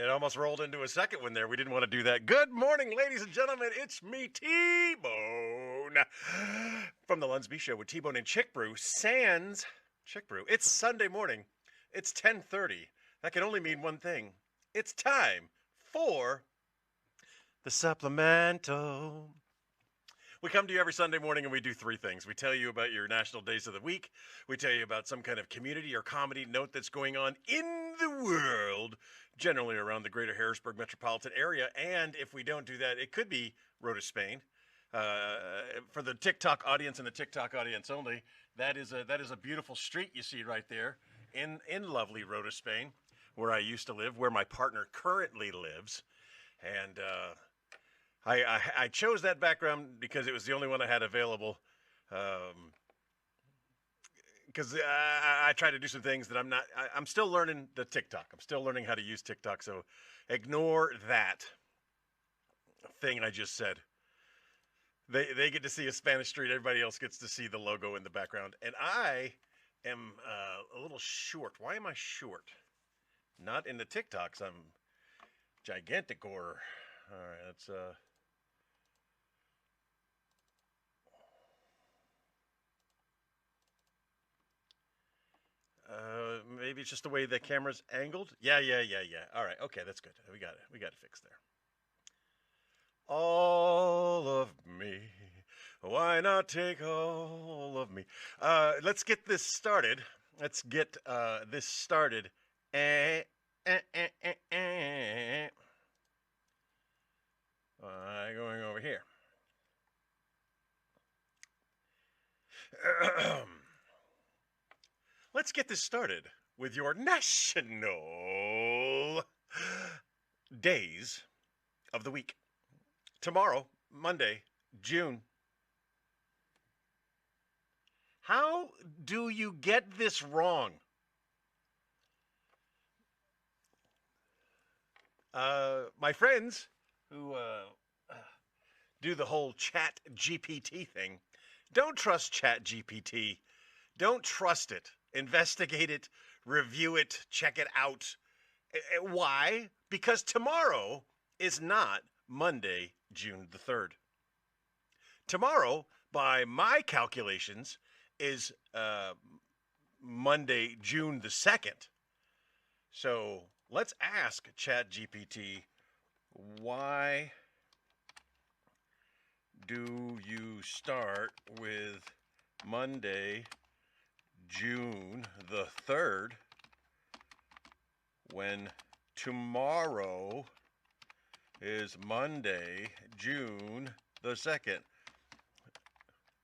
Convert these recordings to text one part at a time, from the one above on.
it almost rolled into a second one there. We didn't want to do that. Good morning, ladies and gentlemen. It's me, T-Bone, from the Lunsby Show with T-Bone and Chick Brew. Sans Chick Brew. It's Sunday morning. It's 10:30. That can only mean one thing. It's time for the Supplemental. We come to you every Sunday morning and we do three things. We tell you about your national days of the week. We tell you about some kind of community or comedy note that's going on in the world, generally around the greater Harrisburg metropolitan area. And if we don't do that, it could be Road to Spain. For the TikTok audience and the TikTok audience only, that is a beautiful street you see right there in lovely Road to Spain, where I used to live, where my partner currently lives. And I chose that background because it was the only one I had available. Because I try to do some things that I'm still learning the TikTok. I'm still learning how to use TikTok. So ignore that thing I just said. They get to see a Spanish street. Everybody else gets to see the logo in the background. And I am a little short. Why am I short? Not in the TikToks. I'm gigantic or... All right, that's... maybe it's just the way the camera's angled. Yeah. All right, okay, that's good. We got it fixed there. All of me. Why not take all of me? Let's get this started. Going over here. Let's get this started with your national days of the week. Tomorrow, Monday, June. How do you get this wrong? My friends who do the whole Chat GPT thing, don't trust Chat GPT. Don't trust it. Investigate it, review it, check it out. Why? Because tomorrow is not Monday, June the 3rd. Tomorrow, by my calculations, is Monday, June the 2nd. So let's ask ChatGPT, why do you start with Monday, June the 3rd, when tomorrow is Monday, June the 2nd?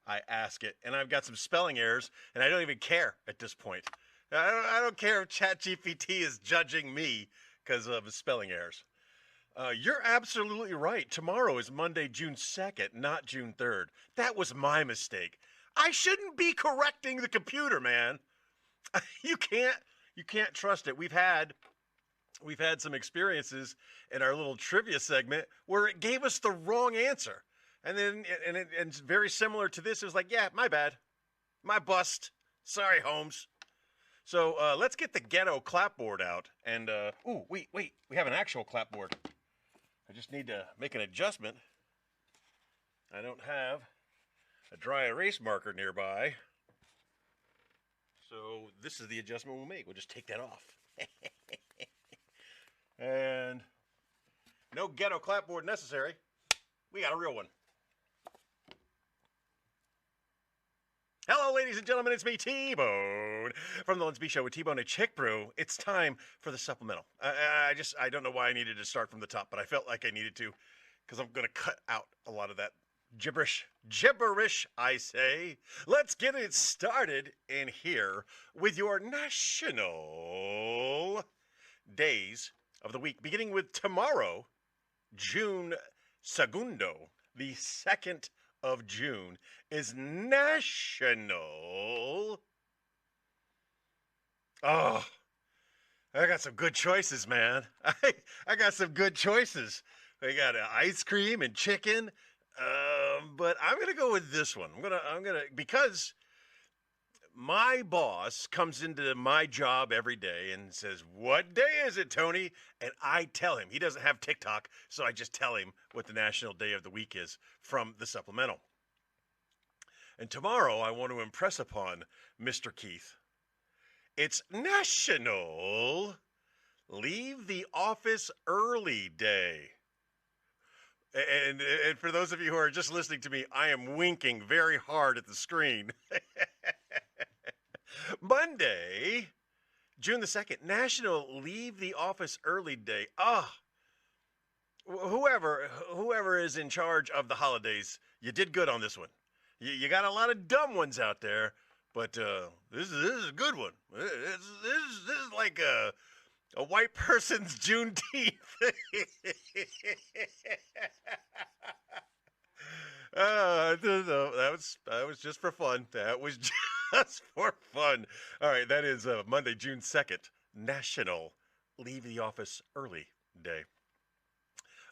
I ask it, and I've got some spelling errors, and I don't even care at this point. I don't care if ChatGPT is judging me because of spelling errors. You're absolutely right. Tomorrow is Monday, June 2nd, not June 3rd. That was my mistake. I shouldn't be correcting the computer, man. You can't trust it. We've had some experiences in our little trivia segment where it gave us the wrong answer. And then and it's very similar to this. It was like, yeah, my bad. My bust. Sorry, Holmes. So let's get the ghetto clapboard out. And wait, we have an actual clapboard. I just need to make an adjustment. I don't have a dry erase marker nearby. So this is the adjustment we'll make. We'll just take that off. And no ghetto clapboard necessary. We got a real one. Hello, ladies and gentlemen. It's me, T-Bone, from the Lunsby Show with T-Bone and Chick Brew. It's time for the Supplemental. I don't know why I needed to start from the top, but I felt like I needed to, because I'm going to cut out a lot of that gibberish, I say. Let's get it started in here with your national days of the week, beginning with tomorrow, June Segundo, the 2nd of June, is national. Oh, I got some good choices, man. I got some good choices. I got ice cream and chicken. But I'm gonna go with this one. I'm gonna because my boss comes into my job every day and says, "What day is it, Tony?" And I tell him. He doesn't have TikTok, so I just tell him what the national day of the week is from the Supplemental. And tomorrow I want to impress upon Mr. Keith, it's National Leave the Office Early Day. And for those of you who are just listening to me, I am winking very hard at the screen. Monday, June the 2nd, National Leave the Office Early Day. Whoever is in charge of the holidays, you did good on this one. You got a lot of dumb ones out there, but this is a good one. This is like a white person's Juneteenth. That was just for fun. That was just for fun. All right, that is Monday, June 2nd, National Leave the Office Early Day.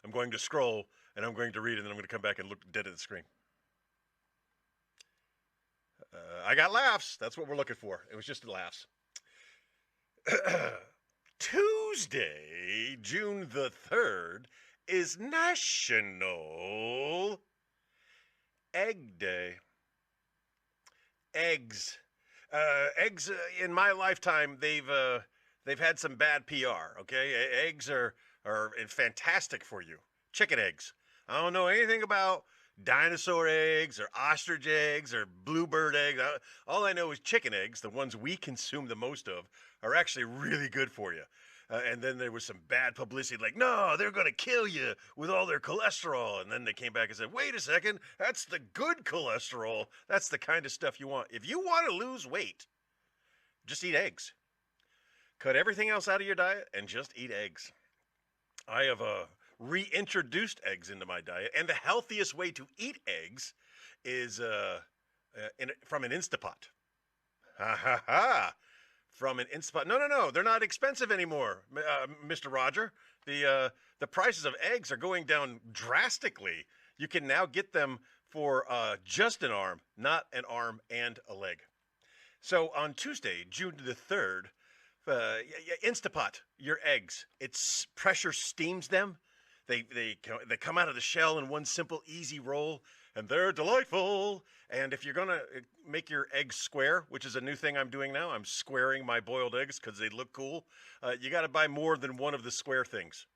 I'm going to scroll and I'm going to read, and then I'm going to come back and look dead at the screen. I got laughs. That's what we're looking for. It was just laughs. Tuesday, June the 3rd, is National Egg Day. Eggs. Eggs, in my lifetime, they've had some bad PR, okay? Eggs are fantastic for you. Chicken eggs. I don't know anything about dinosaur eggs or ostrich eggs or bluebird eggs. All I know is chicken eggs, the ones we consume the most of, are actually really good for you. And then there was some bad publicity like, no, they're going to kill you with all their cholesterol. And then they came back and said, wait a second, that's the good cholesterol. That's the kind of stuff you want. If you want to lose weight, just eat eggs. Cut everything else out of your diet and just eat eggs. I have reintroduced eggs into my diet, and the healthiest way to eat eggs is from an Instapot. Ha ha ha! From an Instapot. No, they're not expensive anymore, Mr. Roger. The prices of eggs are going down drastically. You can now get them for just an arm, not an arm and a leg. So on Tuesday, June the 3rd, Instapot your eggs. It's pressure steams them. They come out of the shell in one simple, easy roll, and they're delightful. And if you're going to make your eggs square, which is a new thing I'm doing now, I'm squaring my boiled eggs because they look cool. You got to buy more than one of the square things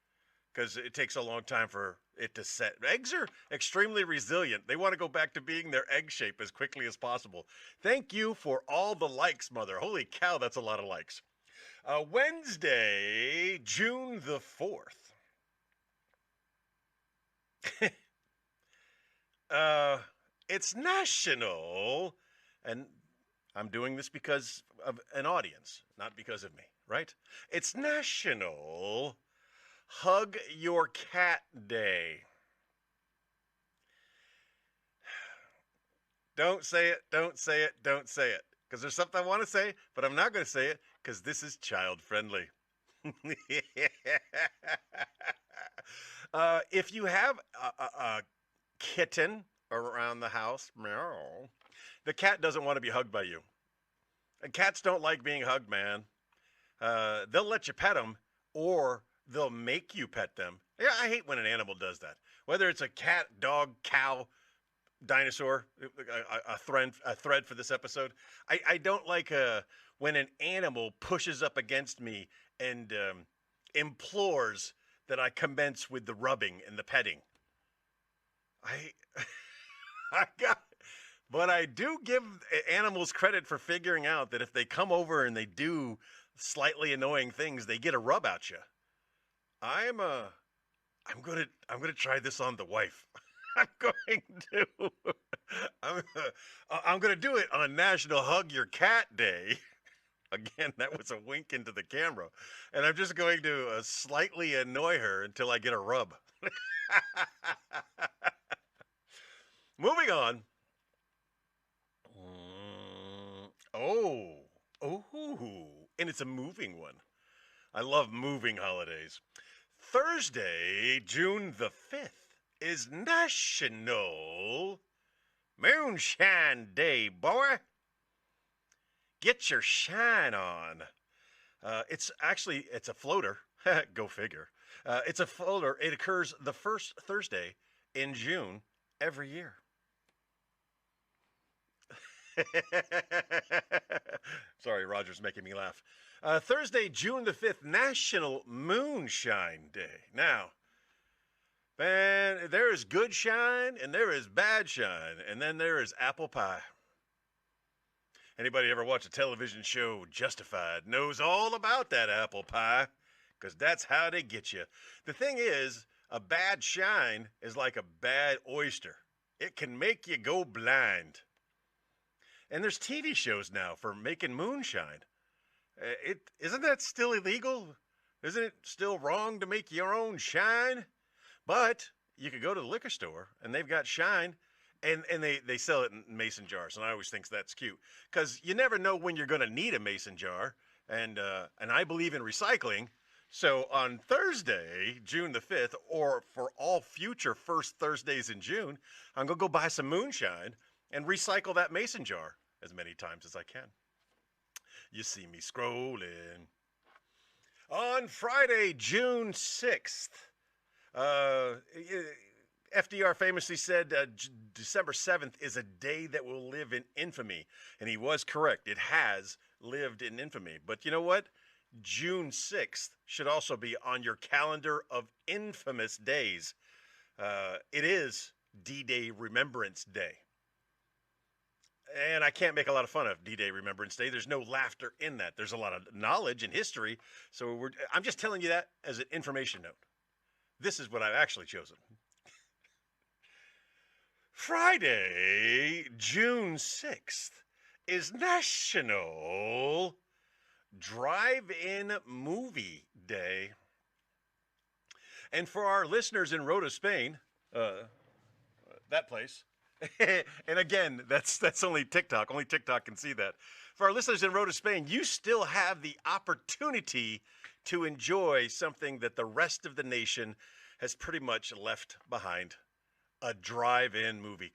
because it takes a long time for it to set. Eggs are extremely resilient. They want to go back to being their egg shape as quickly as possible. Thank you for all the likes, Mother. Holy cow, that's a lot of likes. Wednesday, June the 4th. It's National, and I'm doing this because of an audience, not because of me, right? It's National Hug Your Cat Day. Don't say it, don't say it, don't say it. Because there's something I want to say, but I'm not going to say it because this is child friendly. If you have a kitten around the house, meow, the cat doesn't want to be hugged by you. And cats don't like being hugged, man. They'll let you pet them, or they'll make you pet them. Yeah, I hate when an animal does that. Whether it's a cat, dog, cow, dinosaur, a thread for this episode. I don't like when an animal pushes up against me and implores that I commence with the rubbing and the petting. But I do give animals credit for figuring out that if they come over and they do slightly annoying things, they get a rub at you. I'm gonna try this on the wife. I'm gonna do it on National Hug Your Cat Day. Again, that was a wink into the camera. And I'm just going to slightly annoy her until I get a rub. Moving on. And it's a moving one. I love moving holidays. Thursday, June the 5th, is National Moonshine Day, boy. Get your shine on. It's a floater. Go figure. It's a floater. It occurs the first Thursday in June every year. Sorry, Roger's making me laugh. Thursday, June the 5th, National Moonshine Day. Now, man, there is good shine and there is bad shine, and then there is apple pie. Anybody ever watch a television show, Justified, knows all about that apple pie, because that's how they get you. The thing is, a bad shine is like a bad oyster. It can make you go blind. And there's TV shows now for making moonshine. Isn't that still illegal? Isn't it still wrong to make your own shine? But you could go to the liquor store and they've got shine, and they sell it in mason jars, and I always think that's cute because you never know when you're going to need a mason jar, and I believe in recycling. So on Thursday, June the 5th, or for all future first Thursdays in June, I'm going to go buy some moonshine and recycle that mason jar as many times as I can. You see me scrolling. On Friday, June 6th, FDR famously said December 7th is a day that will live in infamy. And he was correct. It has lived in infamy. But you know what? June 6th should also be on your calendar of infamous days. It is D-Day Remembrance Day. And I can't make a lot of fun of D-Day Remembrance Day. There's no laughter in that. There's a lot of knowledge and history. So I'm just telling you that as an information note. This is what I've actually chosen. Friday, June 6th, is National Drive-In Movie Day. And for our listeners in Rota, Spain, that place, and again, that's only TikTok. Only TikTok can see that. For our listeners in Rota, Spain, you still have the opportunity to enjoy something that the rest of the nation has pretty much left behind. A drive-in movie,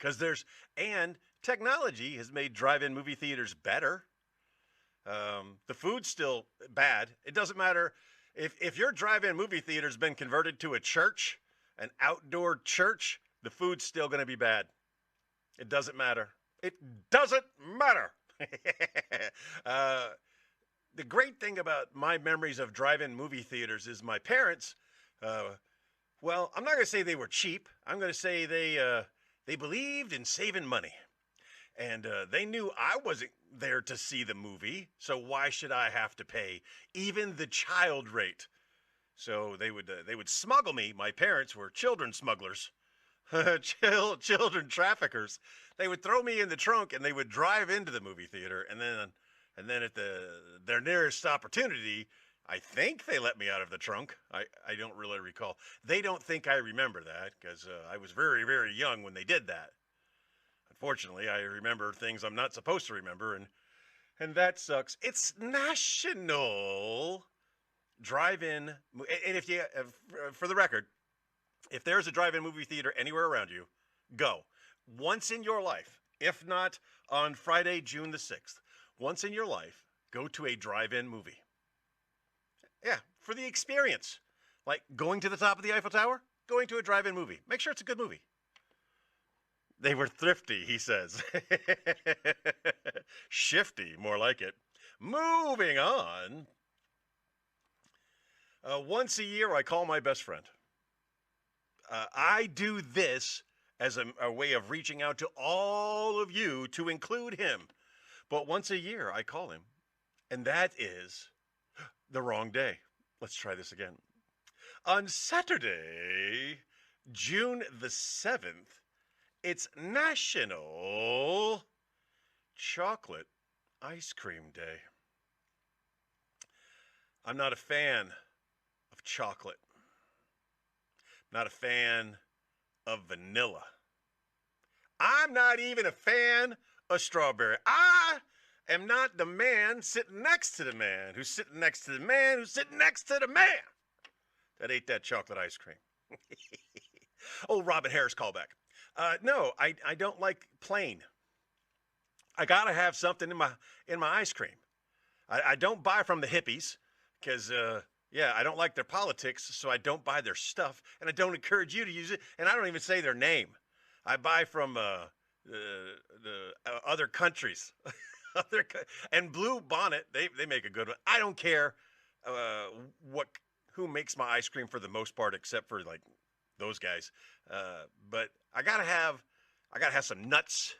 and technology has made drive-in movie theaters better. The food's still bad. It doesn't matter if your drive-in movie theater's been converted to a church, an outdoor church, the food's still going to be bad. It doesn't matter. It doesn't matter. The great thing about my memories of drive-in movie theaters is my parents, well, I'm not going to say they were cheap. I'm going to say they believed in saving money. And they knew I wasn't there to see the movie, so why should I have to pay even the child rate? So they would smuggle me. My parents were children smugglers, children traffickers. They would throw me in the trunk and they would drive into the movie theater, and then at their nearest opportunity, I think they let me out of the trunk. I don't really recall. They don't think I remember that because I was very, very young when they did that. Unfortunately, I remember things I'm not supposed to remember, and that sucks. It's National Drive-In. And if you, for the record, if there's a drive-in movie theater anywhere around you, go. Once in your life, if not on Friday, June the 6th, once in your life, go to a drive-in movie. Yeah, for the experience. Like going to the top of the Eiffel Tower, going to a drive-in movie. Make sure it's a good movie. They were thrifty, he says. Shifty, more like it. Moving on. Once a year, I call my best friend. I do this as a way of reaching out to all of you to include him. But once a year, I call him. And that is the wrong day. Let's try this again. On Saturday, June the 7th, it's National Chocolate Ice Cream Day. I'm not a fan of chocolate. Not a fan of vanilla. I'm not even a fan of strawberry. I am not the man sitting next to the man who's sitting next to the man who's sitting next to the man that ate that chocolate ice cream. Oh, Robin Harris callback. No, I don't like plain. I gotta have something in my ice cream. I don't buy from the hippies because yeah, I don't like their politics, so I don't buy their stuff, and I don't encourage you to use it, and I don't even say their name. I buy from the other countries, other and Blue Bonnet. They make a good one. I don't care uh, what who makes my ice cream for the most part, except for like those guys. But I gotta have some nuts.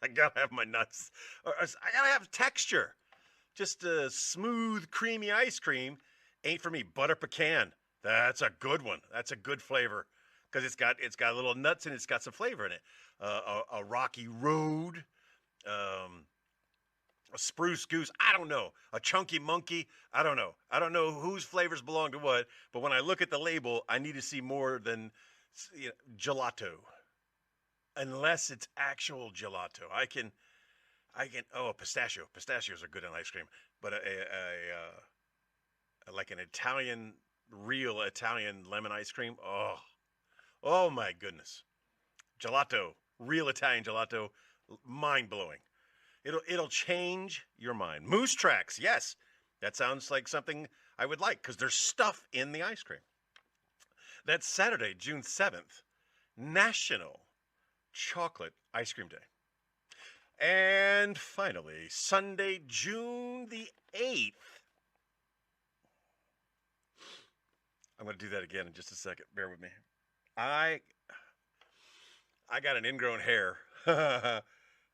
I gotta have my nuts. I gotta have texture. Just a smooth, creamy ice cream ain't for me. Butter pecan. That's a good one. That's a good flavor because it's got a little nuts and it's got some flavor in it. A rocky road, um, a spruce goose. I don't know. A chunky monkey. I don't know. I don't know whose flavors belong to what. But when I look at the label, I need to see more than gelato, unless it's actual gelato. I can. Oh, pistachio. Pistachios are good in ice cream, but like an Italian, real Italian lemon ice cream. Oh my goodness. Gelato, real Italian gelato, mind blowing. It'll change your mind. Moose tracks, yes, that sounds like something I would like because there's stuff in the ice cream. That's Saturday, June 7th, National Chocolate Ice Cream Day. And finally, Sunday, June the 8th. I'm going to do that again in just a second. Bear with me. I got an ingrown hair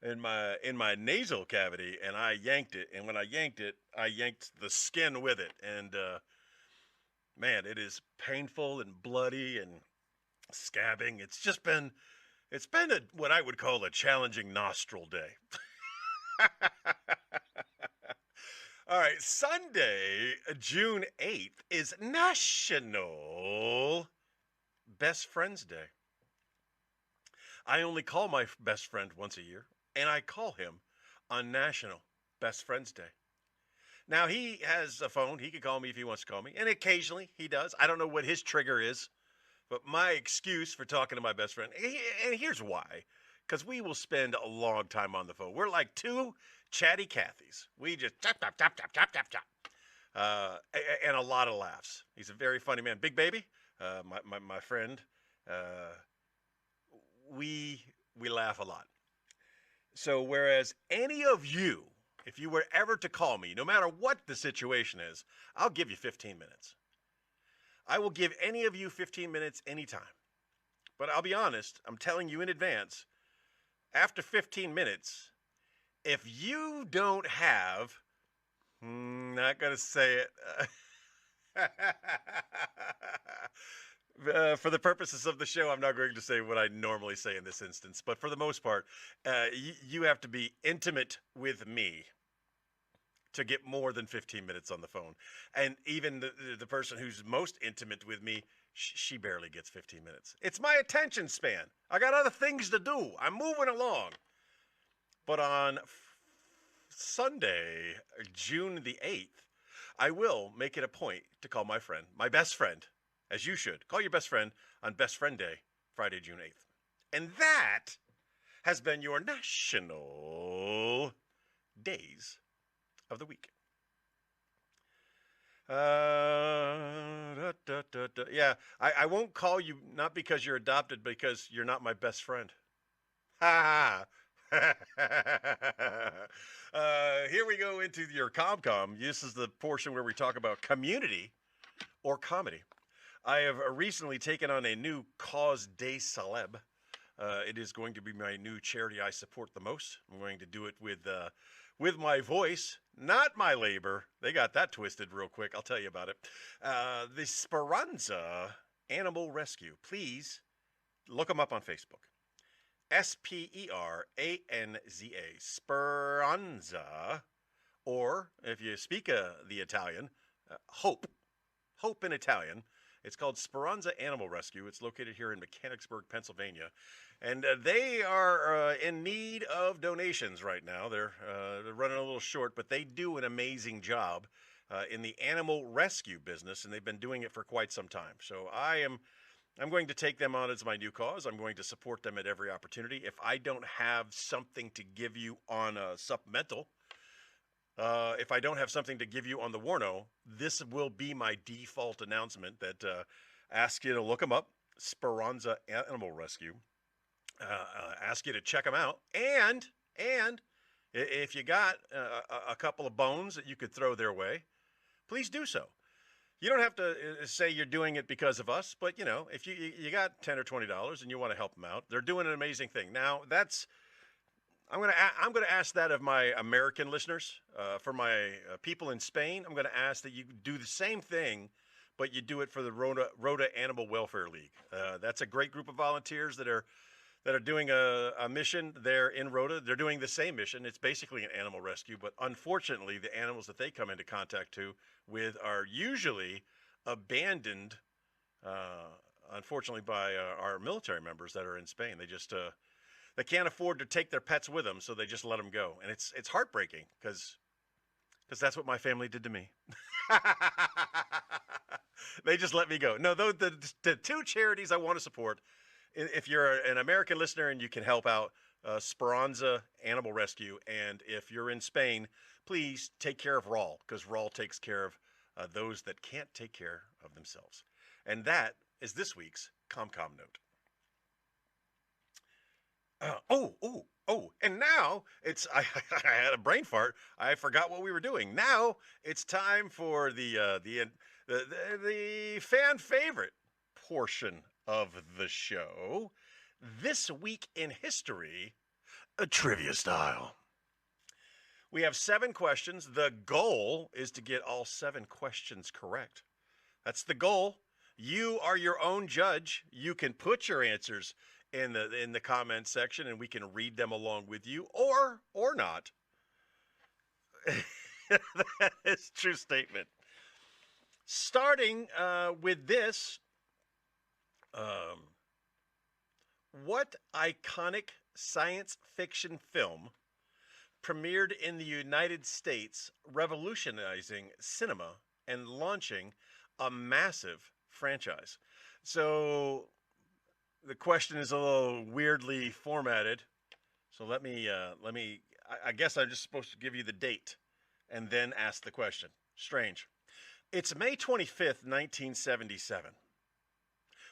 in my nasal cavity, and I yanked it. And when I yanked it, I yanked the skin with it. And man, it is painful and bloody and scabbing. It's been what I would call a challenging nostril day. All right, Sunday, June 8th is National Best Friends Day. I only call my best friend once a year, and I call him on National Best Friends Day. Now, he has a phone. He can call me if he wants to call me, and occasionally he does. I don't know what his trigger is, but my excuse for talking to my best friend, and here's why, because we will spend a long time on the phone. We're like two chatty Cathys. We just chop, chop, chop, chop, chop, chop, chop. And a lot of laughs. He's a very funny man. Big Baby, my friend, uh, we laugh a lot. So whereas any of you, if you were ever to call me, no matter what the situation is, I'll give you 15 minutes. I will give any of you 15 minutes anytime. But I'll be honest, I'm telling you in advance, after 15 minutes, if you don't have, not going to say it, for the purposes of the show, I'm not going to say what I normally say in this instance. But for the most part, you have to be intimate with me to get more than 15 minutes on the phone. And even the person who's most intimate with me, she barely gets 15 minutes. It's my attention span. I got other things to do. I'm moving along. But on Sunday, June the 8th, I will make it a point to call my friend, my best friend, as you should. Call your best friend on Best Friend Day, Friday, June 8th. And that has been your national days of the week. Yeah, I won't call you not because you're adopted, because you're not my best friend. Ha ha. Here we go into your ComCom. This is the portion where we talk about community or comedy. I have recently taken on a new cause de celeb. It is going to be my new charity I support the most. I'm going to do it with my voice, not my labor. They got that twisted real quick. I'll tell you about it. The Speranza Animal Rescue. Please look them up on Facebook. Speranza. Speranza. Or, if you speak the Italian, Hope. Hope in Italian. It's called Speranza Animal Rescue. It's located here in Mechanicsburg, Pennsylvania. And they are in need of donations right now. They're running a little short, but they do an amazing job in the animal rescue business, and they've been doing it for quite some time. So I am I'm going to take them on as my new cause. I'm going to support them at every opportunity. If I don't have something to give you on a supplemental, if I don't have something to give you on the Warno, this will be my default announcement that ask you to look them up, Speranza Animal Rescue. Ask you to check them out, and if you got a couple of bones that you could throw their way, please do so. You don't have to say you're doing it because of us, but if you got $10 or $20 and you want to help them out, they're doing an amazing thing. Now I'm gonna ask that of my American listeners. For my people in Spain, I'm gonna ask that you do the same thing, but you do it for the Rota Animal Welfare League. That's a great group of volunteers that are doing a mission there in Rota. They're doing the same mission. It's basically an animal rescue, but unfortunately, the animals that they come into contact with are usually abandoned, unfortunately, by our military members that are in Spain. They just they can't afford to take their pets with them, so they just let them go, and it's heartbreaking because that's what my family did to me. They just let me go. No, the two charities I want to support. If you're an American listener and you can help out, Speranza Animal Rescue, and if you're in Spain, please take care of Rawl, because Rawl takes care of those that can't take care of themselves. And that is this week's ComCom note. And now I had a brain fart. I forgot what we were doing. Now it's time for the fan favorite portion of the show. This week in history, a trivia style. We have 7 questions. The goal is to get all 7 questions correct. That's the goal. You are your own judge. You can put your answers in the comment section and we can read them along with you, or not. That is a true statement. Starting with this, what iconic science fiction film premiered in the United States, revolutionizing cinema and launching a massive franchise? So the question is a little weirdly formatted. So let me I guess I'm just supposed to give you the date and then ask the question. Strange. It's May 25th, 1977.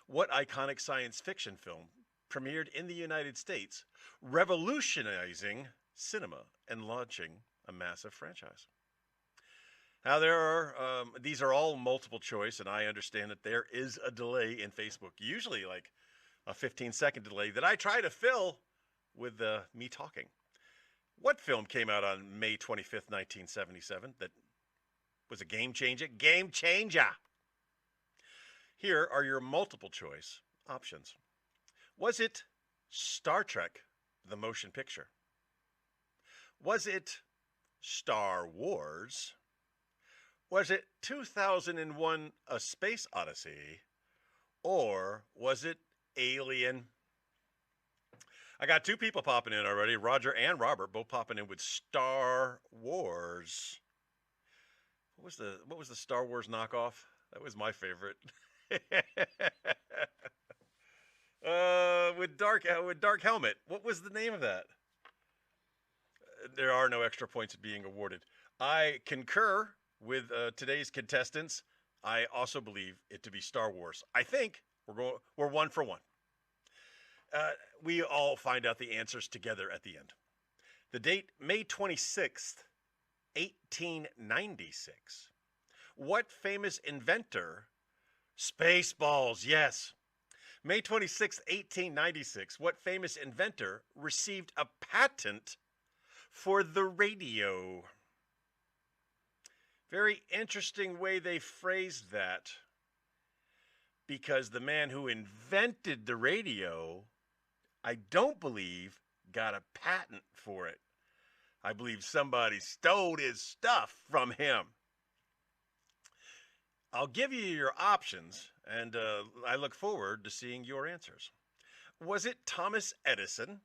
What iconic science fiction film premiered in the United States, revolutionizing cinema and launching a massive franchise? Now, these are all multiple choice, and I understand that there is a delay in Facebook, usually like a 15-second delay that I try to fill with me talking. What film came out on May 25th, 1977 that was a game changer? Game changer! Here are your multiple choice options. Was it Star Trek, the motion picture? Was it Star Wars? Was it 2001, A Space Odyssey? Or was it Alien? I got 2 people popping in already. Roger and Robert both popping in with Star Wars. What was the Star Wars knockoff? That was my favorite. With dark helmet. What was the name of that? There are no extra points being awarded. I concur with today's contestants. I also believe it to be Star Wars. I think we're 1 for 1. We all find out the answers together at the end. The date, May 26th, 1896. What famous inventor? Spaceballs, yes. May 26, 1896. What famous inventor received a patent for the radio? Very interesting way they phrased that, because the man who invented the radio, I don't believe, got a patent for it. I believe somebody stole his stuff from him. I'll give you your options, and I look forward to seeing your answers. Was it Thomas Edison?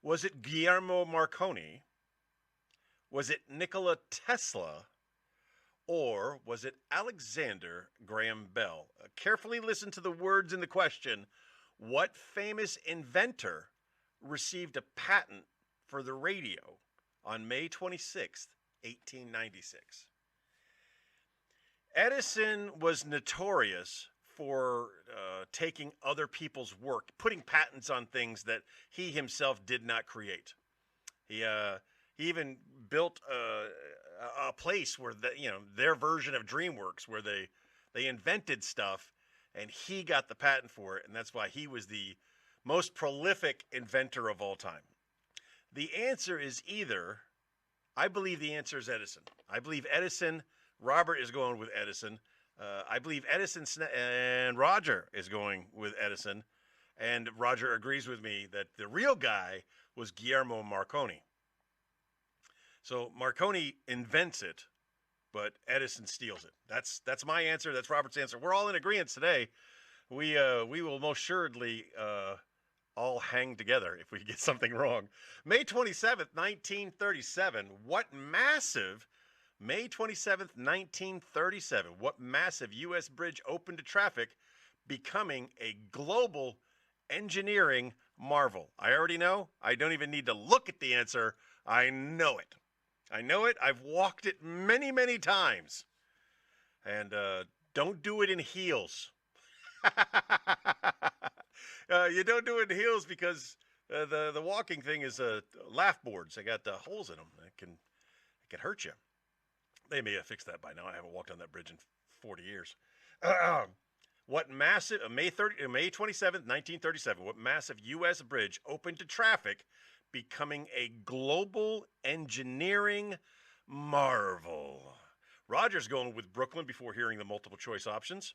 Was it Guillermo Marconi? Was it Nikola Tesla? or was it Alexander Graham Bell? Carefully listen to the words in the question. What famous inventor received a patent for the radio on May 26th, 1896? Edison was notorious for taking other people's work, putting patents on things that he himself did not create. He even built a place where their version of DreamWorks, where they invented stuff, and he got the patent for it, and that's why he was the most prolific inventor of all time. The answer is I believe the answer is Edison. I believe Edison. Robert is going with Edison. I believe Edison and Roger is going with Edison. And Roger agrees with me that the real guy was Guillermo Marconi. So Marconi invents it, but Edison steals it. That's my answer. That's Robert's answer. We're all in agreement today. We will most assuredly all hang together if we get something wrong. May 27th, 1937. May 27th, 1937. What massive U.S. bridge opened to traffic, becoming a global engineering marvel? I already know. I don't even need to look at the answer. I know it. I've walked it many, many times. And don't do it in heels. You don't do it in heels because the walking thing is laugh boards. They got holes in them. It can hurt you. They may have fixed that by now. I haven't walked on that bridge in 40 years. What massive May 27th, 1937? What massive U.S. bridge opened to traffic, becoming a global engineering marvel? Roger's going with Brooklyn before hearing the multiple choice options.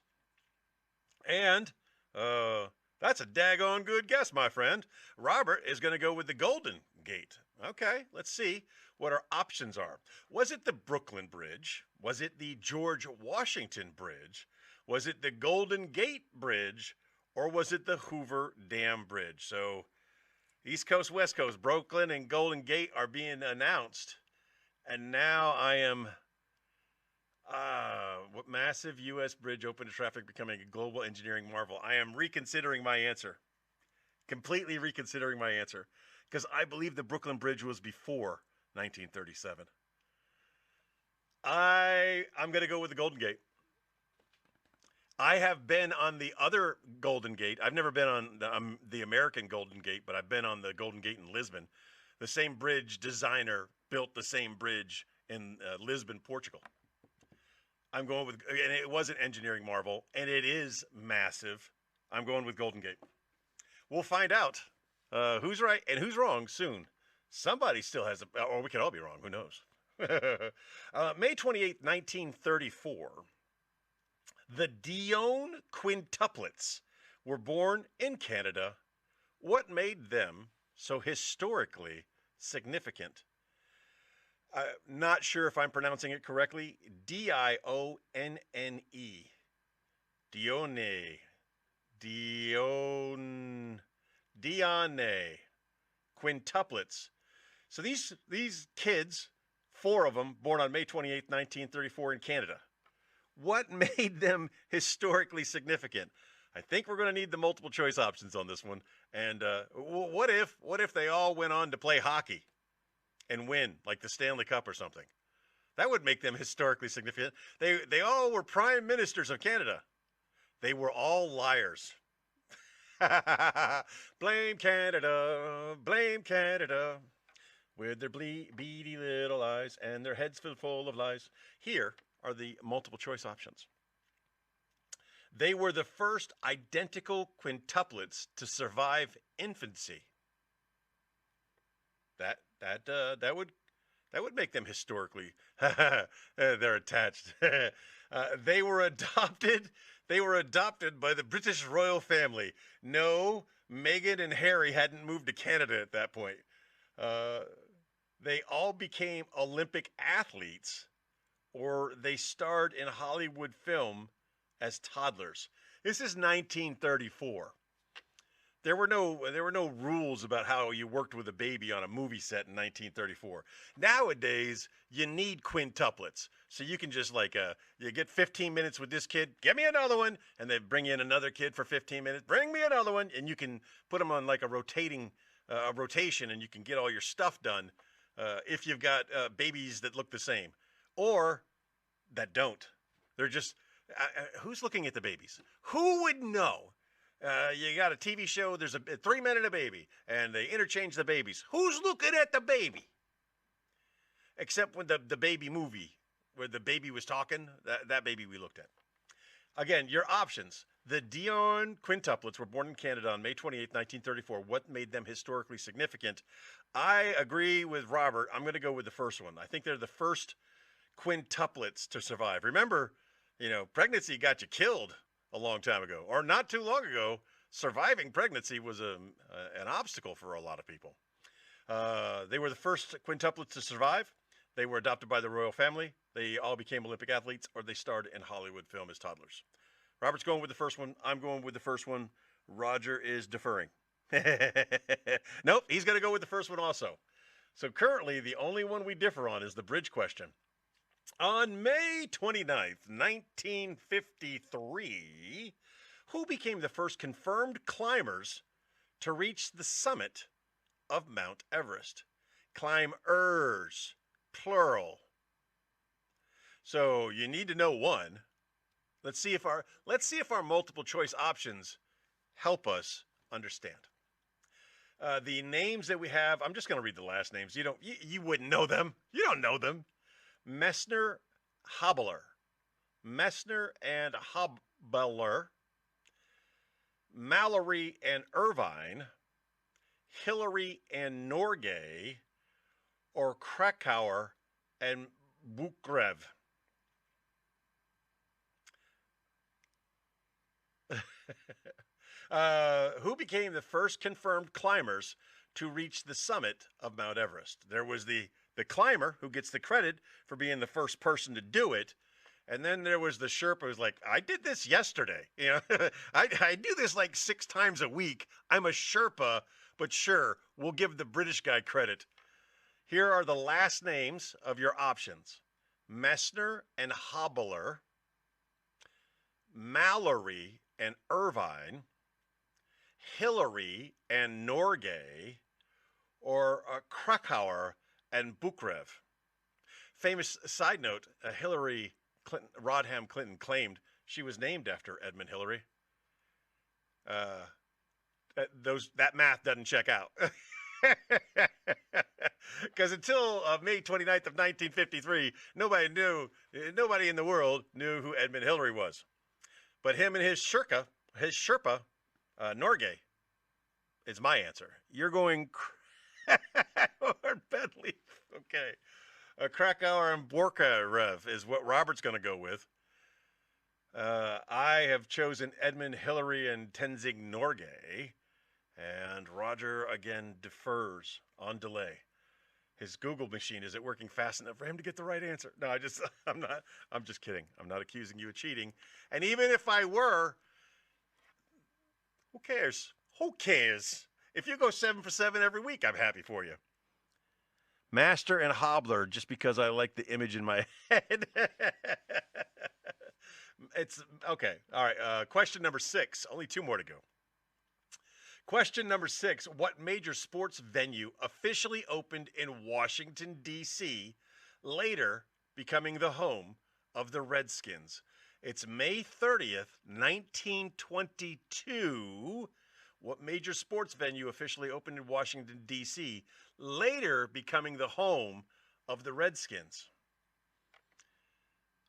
And that's a daggone good guess, my friend. Robert is going to go with the Golden Gate. Okay, let's see what our options are. Was it the Brooklyn Bridge? Was it the George Washington Bridge? Was it the Golden Gate Bridge? Or was it the Hoover Dam Bridge? So East Coast, West Coast, Brooklyn and Golden Gate are being announced. And now I am... what massive U.S. bridge open to traffic, becoming a global engineering marvel? I am reconsidering my answer. Completely reconsidering my answer. Because I believe the Brooklyn Bridge was before 1937. I'm going to go with the Golden Gate. I have been on the other Golden Gate. I've never been on the American Golden Gate, but I've been on the Golden Gate in Lisbon. The same bridge designer built the same bridge in Lisbon, Portugal. I'm going with, and it was an engineering marvel, and it is massive. I'm going with Golden Gate. We'll find out who's right and who's wrong soon. Somebody still has, or we could all be wrong. Who knows? May 28th, 1934. The Dion quintuplets were born in Canada. What made them so historically significant? Not sure if I'm pronouncing it correctly. Dione. Dione. Quintuplets. So these kids, 4 of them, born on May 28th, 1934 in Canada. What made them historically significant? I think we're going to need the multiple choice options on this one. And what if they all went on to play hockey and win, like the Stanley Cup or something? That would make them historically significant. They all were prime ministers of Canada. They were all liars. Blame Canada, with their beady little eyes and their heads filled full of lies. Here are the multiple choice options. They were the first identical quintuplets to survive infancy. That would make them historically. They're attached. They were adopted by the British royal family. No, Meghan and Harry hadn't moved to Canada at that point. They all became Olympic athletes, or they starred in Hollywood film as toddlers. This is 1934. There were no rules about how you worked with a baby on a movie set in 1934. Nowadays, you need quintuplets, so you can just you get 15 minutes with this kid, give me another one, and they bring in another kid for 15 minutes, bring me another one, and you can put them on like a rotation, and you can get all your stuff done if you've got babies that look the same or that don't. They're just who's looking at the babies? Who would know? You got a TV show, there's a 3 men and a baby, and they interchange the babies. Who's looking at the baby? Except when the baby movie, where the baby was talking, that baby we looked at. Again, your options. The Dion quintuplets were born in Canada on May 28, 1934. What made them historically significant? I agree with Robert. I'm going to go with the first one. I think they're the first quintuplets to survive. Remember, pregnancy got you killed a long time ago, or not too long ago. Surviving pregnancy was an obstacle for a lot of people. They were the first quintuplets to survive. They were adopted by the royal family. They all became Olympic athletes, or they starred in Hollywood film as toddlers. Robert's going with the first one. I'm going with the first one. Roger is deferring. Nope, he's going to go with the first one also. So currently, the only one we differ on is the bridge question. On May 29th, 1953, who became the first confirmed climbers to reach the summit of Mount Everest? Climbers, plural. So you need to know one. Let's see if our multiple choice options help us understand. The names that we have, I'm just going to read the last names. You wouldn't know them. You don't know them. Messner, Hobbler. Messner and Hobbler. Mallory and Irvine. Hillary and Norgay. Or Krakauer and Bukrev. Who became the first confirmed climbers to reach the summit of Mount Everest? There was the climber who gets the credit for being the first person to do it. And then there was the Sherpa who's like, I did this yesterday. I do this like 6 times a week. I'm a Sherpa, but sure, we'll give the British guy credit. Here are the last names of your options. Messner and Hobbler, Mallory and Irvine, Hillary and Norgay, or Krakauer and Bukrev. Famous side note, Hillary Clinton, Rodham Clinton claimed she was named after Edmund Hillary. That math doesn't check out. Because until May 29th of 1953, nobody in the world knew who Edmund Hillary was. But him and his Sherpa, Norgay, is my answer. You're going or Bentley. Okay. Krakauer and Borkarev is what Robert's going to go with. I have chosen Edmund Hillary and Tenzing Norgay. And Roger again defers on delay. His Google machine isn't working fast enough for him to get the right answer. No, I'm just kidding. I'm not accusing you of cheating. And even if I were, who cares? Who cares? If you go 7 for 7 every week, I'm happy for you. Master and Hobbler, just because I like the image in my head. It's okay. All right. Question number 6. Only 2 more to go. Question number 6. What major sports venue officially opened in Washington, D.C., later becoming the home of the Redskins? It's May 30th, 1922. What major sports venue officially opened in Washington, D.C., later becoming the home of the Redskins?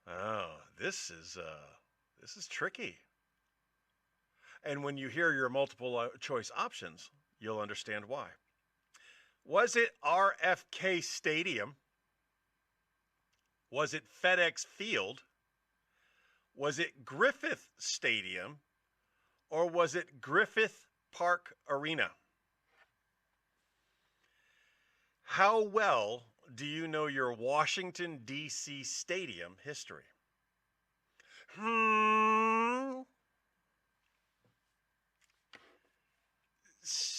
Oh, this is tricky. And when you hear your multiple choice options, you'll understand why. Was it RFK Stadium? Was it FedEx Field? Was it Griffith Stadium? Or was it Griffith Park Arena? How well do you know your Washington, D.C. stadium history?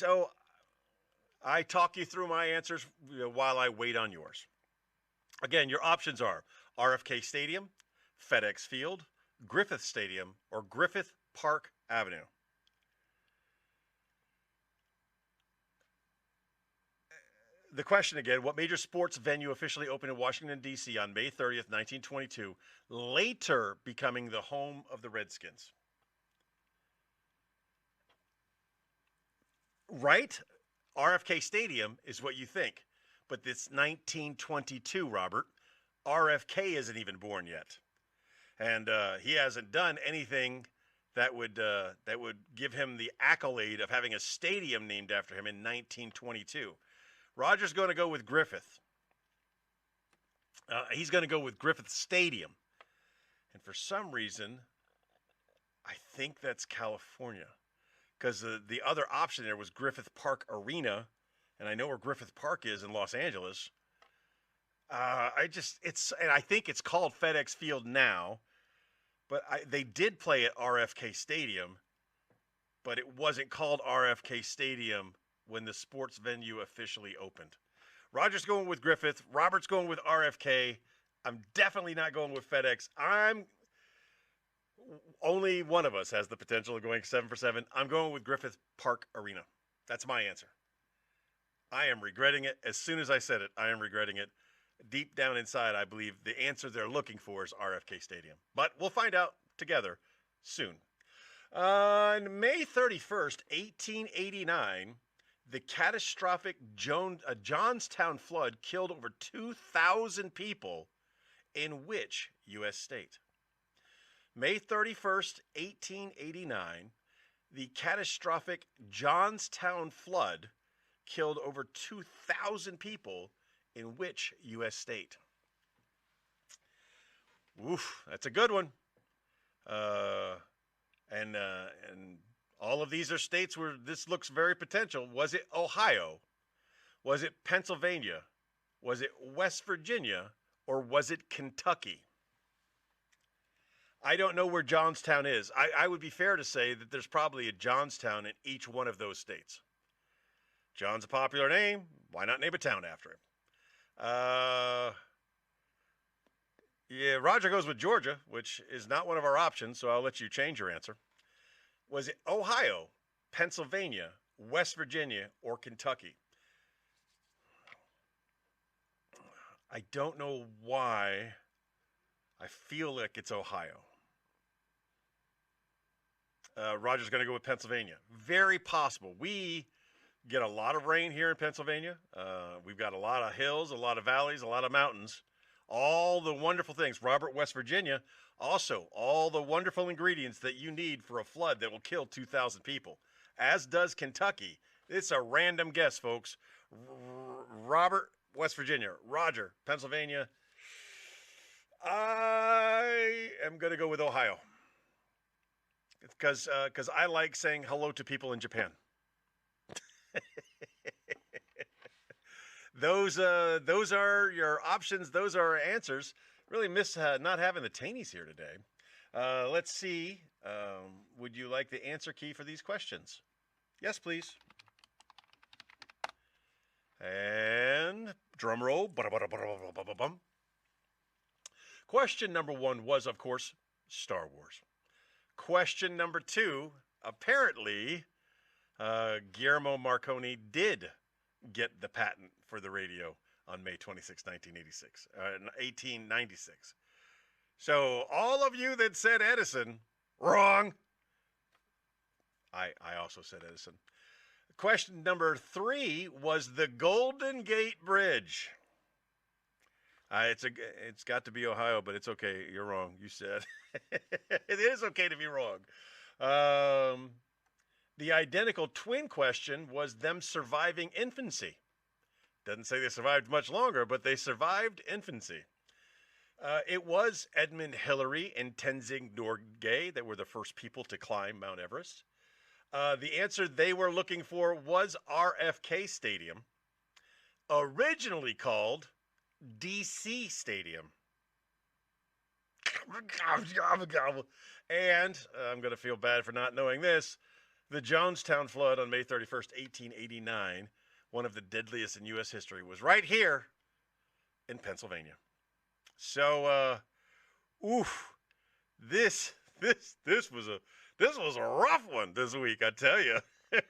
So I talk you through my answers while I wait on yours. Again, your options are RFK Stadium, FedEx Field, Griffith Stadium, or Griffith Park Avenue. The question again, what major sports venue officially opened in Washington, D.C. on May 30th, 1922, later becoming the home of the Redskins? Right? RFK Stadium is what you think. But it's 1922, Robert. RFK isn't even born yet. And he hasn't done anything that would give him the accolade of having a stadium named after him in 1922. Roger's going to go with Griffith. He's going to go with Griffith Stadium. And for some reason, I think that's California. Because the other option there was Griffith Park Arena. And I know where Griffith Park is in Los Angeles. And I think it's called FedEx Field now. But they did play at RFK Stadium. But it wasn't called RFK Stadium when the sports venue officially opened. Roger's going with Griffith. Robert's going with RFK. I'm definitely not going with FedEx. Only one of us has the potential of going 7 for 7. I'm going with Griffith Park Arena. That's my answer. I am regretting it. As soon as I said it, I am regretting it. Deep down inside, I believe the answer they're looking for is RFK Stadium. But we'll find out together soon. On May 31st, 1889, the catastrophic Johnstown flood killed over 2,000 people in which U.S. state? May 31st, 1889, the catastrophic Johnstown flood killed over 2,000 people in which U.S. state? Oof, that's a good one. And all of these are states where this looks very potential. Was it Ohio? Was it Pennsylvania? Was it West Virginia? Or was it Kentucky? I don't know where Johnstown is. I would be fair to say that there's probably a Johnstown in each one of those states. John's a popular name. Why not name a town after him? Yeah, Roger goes with Georgia, which is not one of our options, so I'll let you change your answer. Was it Ohio, Pennsylvania, West Virginia, or Kentucky? I don't know why. I feel like it's Ohio. Roger's going to go with Pennsylvania. Very possible. We get a lot of rain here in Pennsylvania. We've got a lot of hills, a lot of valleys, a lot of mountains. All the wonderful things. Robert, West Virginia, also all the wonderful ingredients that you need for a flood that will kill 2,000 people. As does Kentucky. It's a random guess, folks. Robert, West Virginia. Roger, Pennsylvania. I am going to go with Ohio. Because I like saying hello to people in Japan. Those are your options. Those are our answers. Really miss not having the Tainies here today. Let's see. Would you like the answer key for these questions? Yes, please. And drum roll. Question number 1 was, of course, Star Wars. Question number 2, apparently, Guillermo Marconi did get the patent for the radio on May 26, 1896. So all of you that said Edison, wrong. I also said Edison. Question number 3 was the Golden Gate Bridge. It's got to be Ohio, but it's okay. You're wrong. You said it is okay to be wrong. The identical twin question was them surviving infancy. Doesn't say they survived much longer, but they survived infancy. It was Edmund Hillary and Tenzing Norgay that were the first people to climb Mount Everest. The answer they were looking for was RFK Stadium, originally called DC Stadium. And I'm going to feel bad for not knowing this. The Jonestown flood on May 31st, 1889, one of the deadliest in U.S. history, was right here in Pennsylvania. So, oof, this was a rough one this week, I tell you. But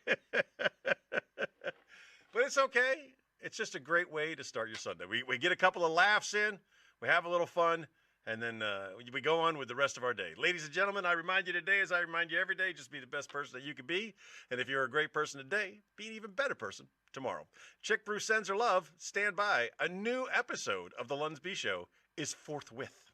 it's okay. It's just a great way to start your Sunday. We get a couple of laughs in, we have a little fun, and then we go on with the rest of our day. Ladies and gentlemen, I remind you today, as I remind you every day, just be the best person that you can be. And if you're a great person today, be an even better person tomorrow. Chick Brew sends her love. Stand by. A new episode of The Lunsby Show is forthwith.